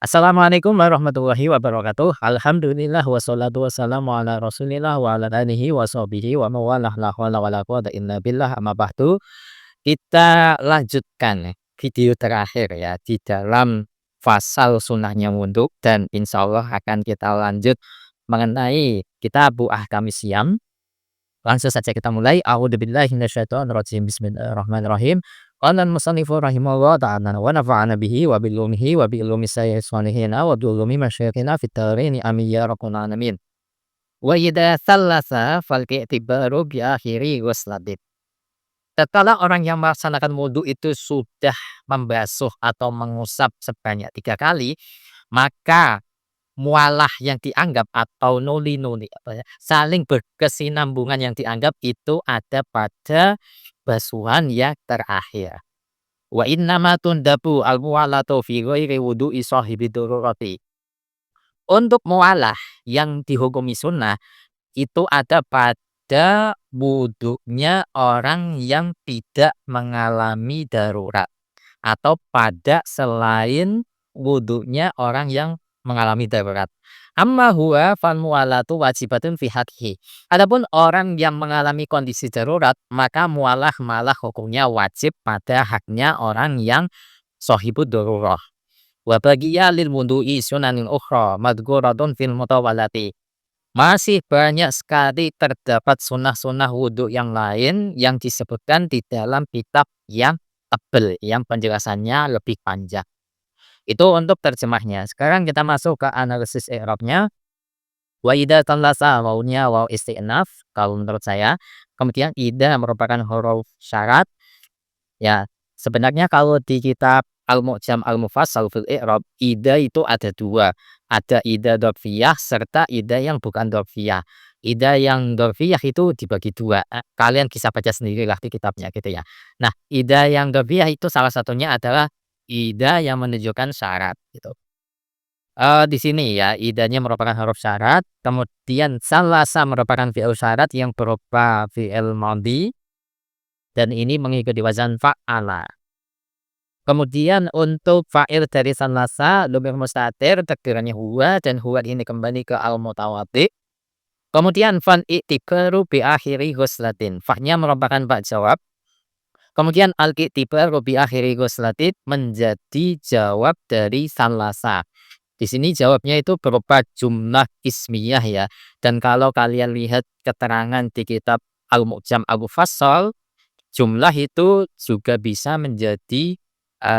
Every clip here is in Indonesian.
Assalamualaikum warahmatullahi wabarakatuh. Alhamdulillah wassalatu wassalamu ala Rasulillah wa ala alihi wa sahbihi wa mawalah la haula wala quwata illa billah amma ba'du. Kita lanjutkan video terakhir ya di dalam fasal sunnahnya wudhu dan insya Allah akan kita lanjut mengenai Kitabu Ahkamis Syam. Langsung saja kita mulai. A'udzubillahi minasyaitonirrajim. Bismillahirrahmanirrahim. Qala al-musannifu rahimahullah ta'ala wa nafa'ana bihi wa bi ulumihi wa bi ulumi sayyidina shalihina wa bi ulumi masyayikhina fit dharain amin ya rabbal alamin. Wa idza sallasa fal i'tibaru bi akhiri ghuslatin. Tatkala orang yang melaksanakan wudhu itu sudah membasuh atau mengusap sebanyak 3 kali, maka mualah yang dianggap atau nuli-nuli apa ya, saling berkesinambungan yang dianggap itu ada pada basuhan yang terakhir. Wa innama tundabu al-muwalatu fi ghairi wudu'i sahibi darurati. Untuk mualah yang dihukumi sunnah itu ada pada wudhunya orang yang tidak mengalami darurat atau pada selain wudhunya orang yang mengalami darurat. Amma huwa fal muwalatu wajibatun fi haqqihi. Adapun orang yang mengalami kondisi darurat, maka mualah malah hukumnya wajib pada haknya orang yang shahibud darurah. Wa baqiya lil wudu'i sunanin ukhra madhkuratun fil mutawalati. Masih banyak sekali terdapat sunnah-sunnah wudhu yang lain yang disebutkan di dalam kitab yang tebel, yang penjelasannya lebih panjang. Itu untuk terjemahnya. Sekarang kita masuk ke analisis i'rabnya. Wa idza tallasa wawunya waw isti'naf kalau menurut saya. Kemudian idza merupakan huruf syarat. Ya, sebenarnya kalau di kitab Al-Mu'jam Al-Mufassal fil i'rab, idza itu ada dua. Ada idza dzarfiyah serta idza yang bukan dzarfiyah. Idza yang dzarfiyah itu dibagi dua. Kalian bisa baca sendirilah di kitabnya gitu ya. Nah, idza yang dzarfiyah itu salah satunya adalah idza yang menunjukkan syarat gitu. Di sini ya, idanya merupakan huruf syarat, kemudian salasa merupakan fi'il syarat yang berupa fi'il madhi dan ini mengikuti wazan fa'ala. Kemudian untuk fa'il dari salasa dhamir mustatir takdirannya huwa dan huwa ini kembali ke al-mutawaddi. Kemudian fal i'tibaru bi akhiri ghuslatin. Fa'nya merupakan bak jawab. Kemudian al-i'tibaru bi akhiri ghuslatin menjadi jawab dari salasa. Di sini jawabnya itu berupa jumlah ismiyah ya. Dan kalau kalian lihat keterangan di kitab Al-Mu'jam Al-Mufassal, jumlah itu juga bisa menjadi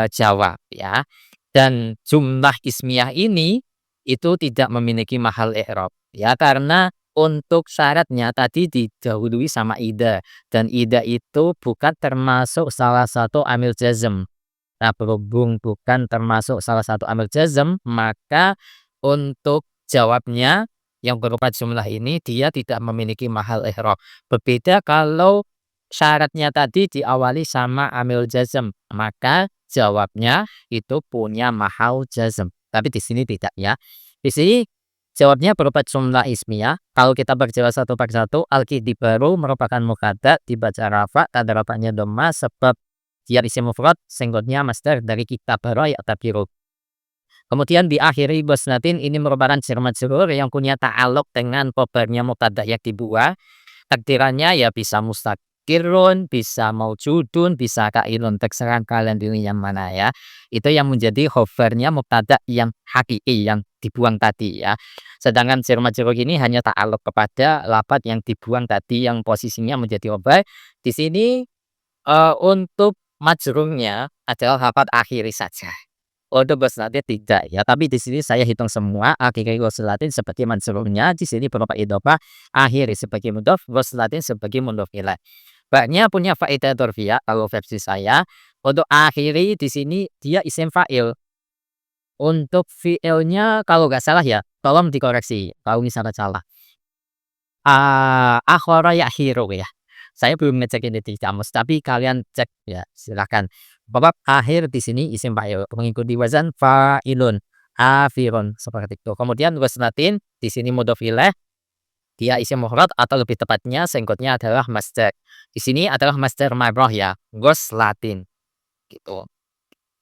jawab ya. Dan jumlah ismiyah ini itu tidak memiliki mahal i'rab ya, karena untuk syaratnya tadi didahului sama ida dan ida itu bukan termasuk salah satu amil jazm. Nah, berhubung bukan termasuk salah satu amil jazm, maka untuk jawabnya yang berupa jumlah ini dia tidak memiliki mahal i'rab. Berbeda kalau syaratnya tadi diawali sama amil jazm, maka jawabnya itu punya mahal jazm. Tapi di sini tidak ya. Di sini jawabnya berupa jumlah ismiyah. Kalau kita berjawab satu per satu, al-i'tibaru merupakan mubtada dibaca rafa, tanda rafanya dhamma sebab dia isim mufrad, senggotnya masdar dari kitabara ya'tabiru. Kemudian di akhiri ghuslatin ini merupakan jar majrur yang punya ta'alluq dengan khabarnya mubtada yang dibuat. Takdirannya ya bisa mustaqirun, bisa maujudun, bisa kailun, terserah kalian pilih yang mana ya. Itu yang menjadi khabarnya mubtada yang hakiki yang dibuang tadi ya. Sedangkan jar majrur ini hanya ta'alluq kepada lafaz yang dibuang tadi yang posisinya menjadi khabar. Di sini untuk majrurnya adalah lafaz akhiri saja. Untuk ghuslatin tidak ya, tapi di sini saya hitung semua akhiri ghuslatin sebagai majrurnya di sini berupa idhofah, akhiri sebagai mudhof, ghuslatin sebagai mudhof ilaih. Baknya punya faedah dzarfiyah kalau versi saya. Untuk akhiri di sini dia isim fa'il. Untuk fi'ilnya kalau nggak salah ya, tolong dikoreksi kalau misalnya salah. Akhara ya'khiru ya. Saya belum ngecek ini di kamus, tapi kalian cek ya, silakan. Bab akhir di sini isim fa'il mengikuti wazan fa'ilun, afirun seperti itu. Kemudian ghuslatin di sini mudhof ilaih, dia isim mufrad atau lebih tepatnya senggotnya adalah masdar. Di sini adalah masdar marrah ya, ghuslatin gitu.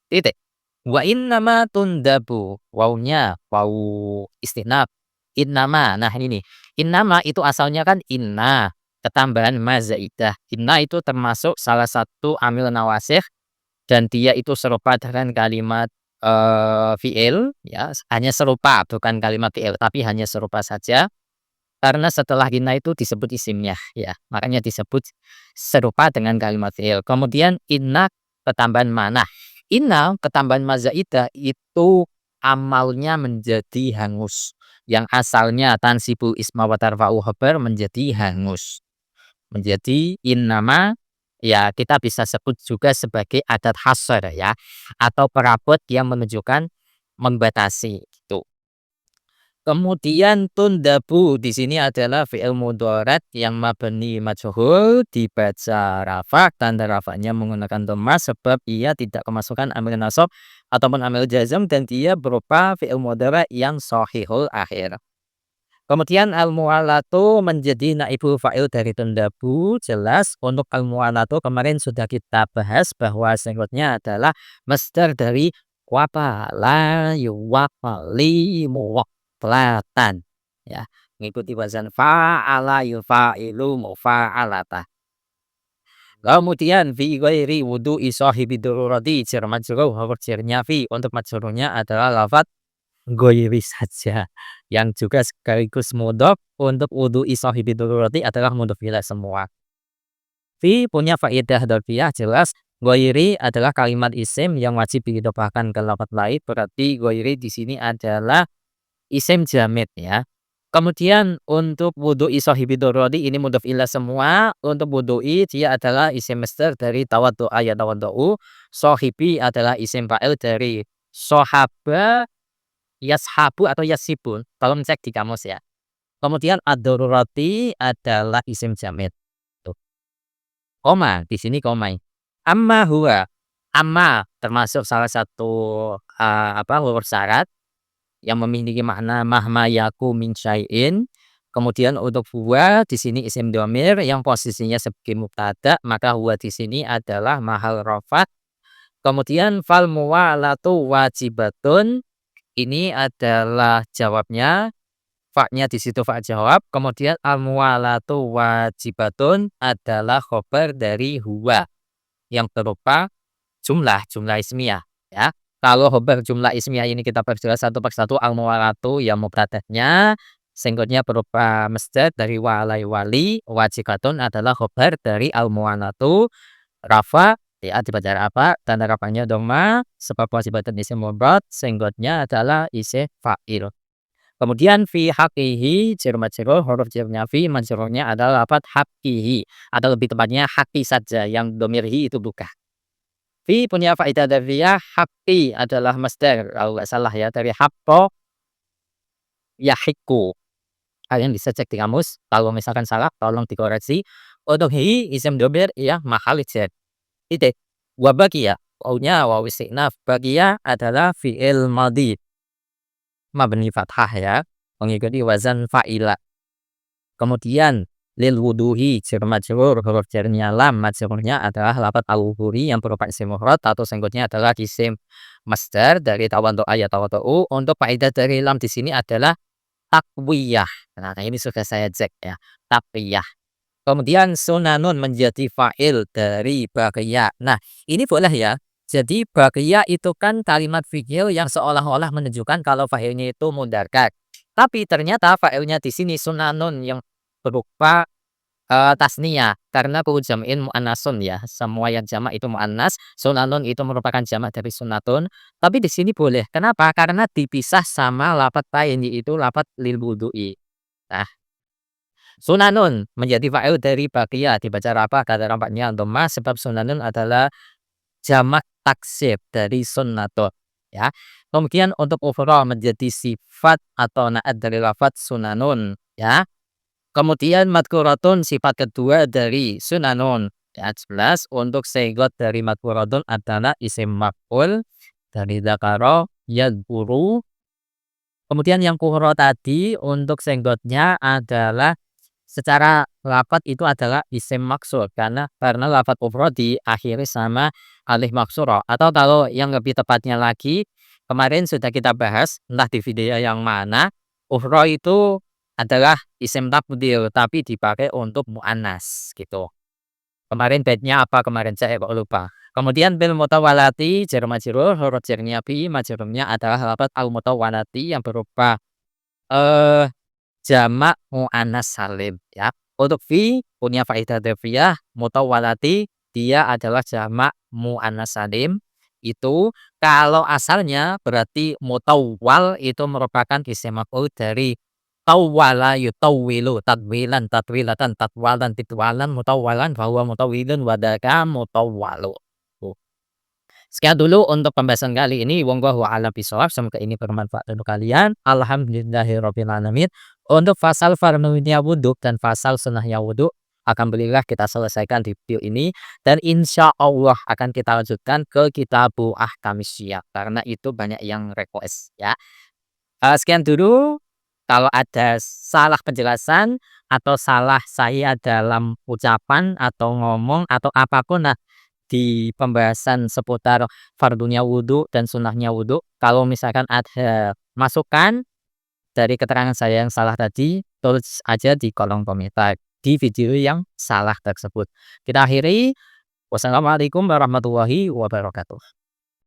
Titik. Wa innama tundabu, wawunya wawu istinaf. Innama, nah ini nih, innama itu asalnya kan inna, ketambahan ma zaidah. Inna itu termasuk salah satu amil nawasikh dan dia itu serupa dengan kalimat, fi'il ya, hanya serupa bukan kalimat fi'il, tapi hanya serupa saja. Karena setelah inna itu disebut isimnya ya, makanya disebut serupa dengan kalimat fi'il. Kemudian inna ketambahan ma. Nah, inna ketambahan ma zaidah itu amalnya menjadi hangus. Yang asalnya tansibul isma wa tarfa'u khabar menjadi hangus. Menjadi innama, ya kita bisa sebut juga sebagai adat hasr ya, atau perabot yang menunjukkan membatasi gitu. Kemudian tundabu di sini adalah fi'il mudhari' yang mabni majhul dibaca rafa, tanda rafanya menggunakan dhamma sebab ia tidak kemasukan amil nasab ataupun amil jazm dan dia berupa fi'il mudhari' yang shahihul akhir. Kemudian al-mu'allatu menjadi naibul fa'il dari tundabu. Jelas untuk al-mu'allatu kemarin sudah kita bahas bahwa singkatnya adalah masdar dari wafala yuwafali muwaflatan ya, mengikuti wazan fa'ala yufa'ilu mufa'alata. Kemudian fi ghairi wudu'i sahibi darurati jar majrur huruf jarnya fi, untuk majrurnya adalah lafaz ghairi saja, yang juga sekaligus mudhof. Untuk wudu'i sahibi darurati adalah mudhof ilaih semua. Fi punya faedah dzarfiyah jelas. Ghairi adalah kalimat isim yang wajib diidhofahkan ke lafaz lain, berarti ghairi di sini adalah isim jamid ya. Kemudian untuk wudu'i sahibi darurati ini mudhof ilaih semua. Untuk wudu'i dia adalah isim masdar dari tawaddu'a ya tawaddu'u. Sahibi adalah isim fa'il dari shahaba yashabu atau yasibun, tolong cek di kamus ya. Kemudian ad-darurati adalah isim jamid. Tuh. Koma, di sini koma. Amma huwa. Amma termasuk salah satu huruf syarat yang memiliki makna mahma yaku min syai'in. Kemudian untuk huwa di sini isim dhamir yang posisinya sebagai mubtada, maka huwa di sini adalah mahal rafat. Kemudian fal muwalatu wajibatun. Ini adalah jawabnya, fa-nya di situ fa jawab. Kemudian al-muwalatu wajibatun adalah khobar dari huwa yang berupa jumlah ismiyah ya. Kalau khobar jumlah ismiyah ini kita perjelas satu persatu. Al-muwalatu yang mubtada'nya singkatnya berupa masdar dari wala wali, wajibatun adalah khobar dari al-muwalatu. Rafa ya dibaca apa? Tanda rafanya dhamma sebab wajibatun isim mufrad, singgotnya adalah isim fa'il. Kemudian fi haqqihi jar majrur, huruf jarnya fi, majrurnya adalah lafaz haqqihi atau lebih tepatnya haqqi saja yang dhamir hi itu bukan. Fi punya faedah dzarfiyah, haqqi adalah masdar kalau nggak salah ya dari haqqo yahiqqu. Kalian bisa cek di kamus, kalau misalkan salah tolong dikoreksi. Untuk hi isim dhamir ya mahal jar. Titik. Wa baqiya, wawunya wawu isti'naf. Baqiya adalah fi'il madhi mabni fathah ya, mengikuti wazan fa'ila. Kemudian lil wuduhi jar majrur, huruf jarnya lam, majrurnya adalah lafaz al-wuhuri yang berupa isim mufrad atau singkatnya adalah isim masdar dari tawaddu'a ya tawaddu'u. Untuk faedah dari lam di sini adalah taqwiyah. Nah, ini sudah saya cek ya, taqwiyah. Kemudian sunanun menjadi fa'il dari baqiya. Nah, ini boleh ya. Jadi baqiya itu kan kalimat fi'il yang seolah-olah menunjukkan kalau fa'ilnya itu mudzakkar. Tapi ternyata fa'ilnya di sini sunanun yang berupa tasniyah karena jam'in muannasun ya. Semua yang jamak itu muannas, sunanun itu merupakan jamak dari sunatun. Tapi di sini boleh. Kenapa? Karena dipisah sama lafaz lain yaitu lafaz lil wudu'i. Nah, sunanun menjadi fa'il dari baqiya dibaca rafa kata rampaknya dhamma sebab sunanun adalah jamak taksir dari sunnatun ya. Kemudian untuk overall menjadi sifat atau naat dari lafaz sunanun ya. Kemudian madkuratun sifat kedua dari sunanun ya. Jelas untuk seigot dari madkuratun adalah isim maf'ul dari dzakara yadhkuru. Kemudian yang kuhro tadi untuk senggotnya adalah secara lafadz itu adalah isim maksur karena lafadz ukhra diakhiri sama alif maksuro, atau kalau yang lebih tepatnya lagi, kemarin sudah kita bahas entah di video yang mana, ukhra itu adalah isim tafdhil tapi dipakai untuk muannas gitu. Kemarin baitnya apa kemarin saya kok lupa. Kemudian bil mutawalati jar majrur, huruf jarnya bi, majrurnya adalah lafadz al mutawalati yang berupa eh jamak muannas salim ya. Untuk fi punya faedah dzarfiyah, mutawalati dia adalah jamak muannas salim. Itu kalau asalnya berarti mutawwal itu merupakan isim maf'ul dari tawwala yutawwilu tadwilan tadwilatan tatwalan titwalan mutawwalan fahuwa mutawwilun wa dzaka mutawwalu. Sekian dulu untuk pembahasan kali ini. Wallahu a'lam bishawab. Semoga ini bermanfaat untuk kalian. Alhamdulillahirabbil alamin. Untuk fasal fardunya wudhu dan fasal sunnahnya wudhu, alhamdulillah kita selesaikan di video ini, dan insya Allah akan kita lanjutkan ke Kitabu Ahkamis Syiyakh karena itu banyak yang request ya. Sekian dulu. Kalau ada salah penjelasan atau salah saya dalam ucapan atau ngomong atau apapun, nah di pembahasan seputar fardunya wudhu dan sunnahnya wudhu, kalau misalkan ada masukan dari keterangan saya yang salah tadi, tulis aja di kolom komentar di video yang salah tersebut. Kita akhiri, wassalamualaikum warahmatullahi wabarakatuh.